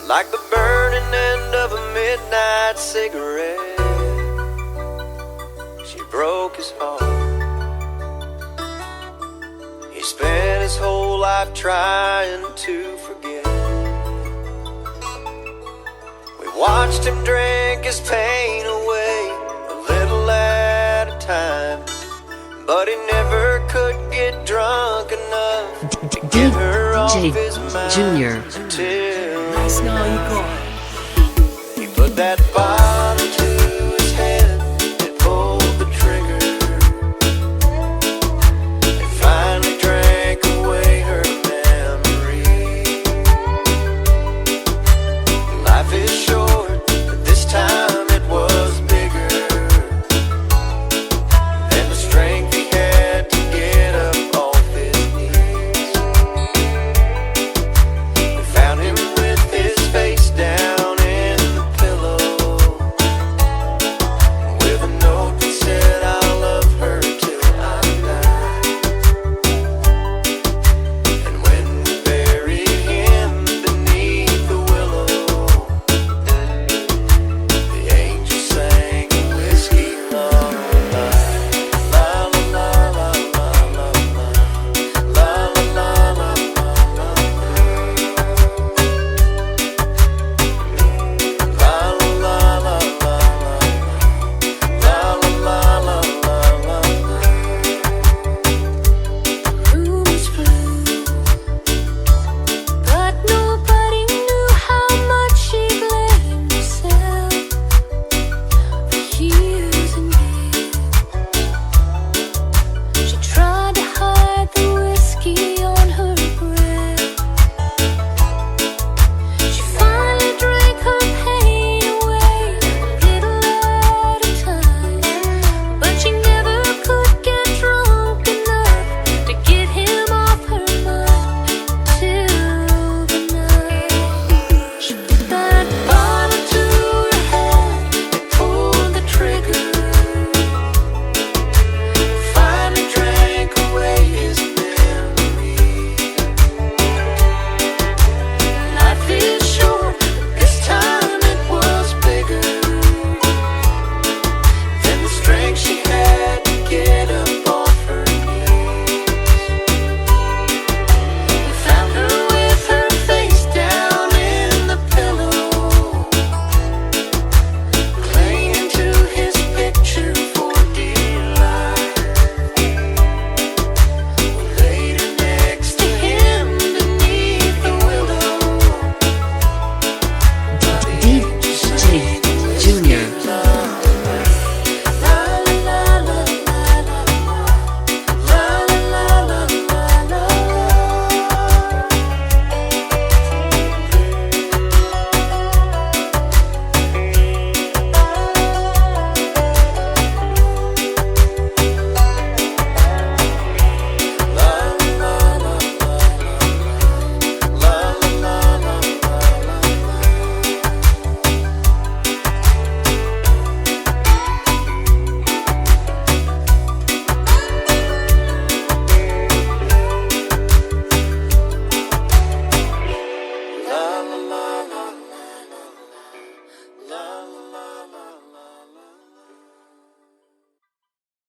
like the burning end of a midnight cigarette. She broke his heart. He spent his whole life trying to forget. We watched him drink his pain away, a little at a time, but he never could get drunk enough to get her off his mind. Junior. Until Nice now you got. he put that bottle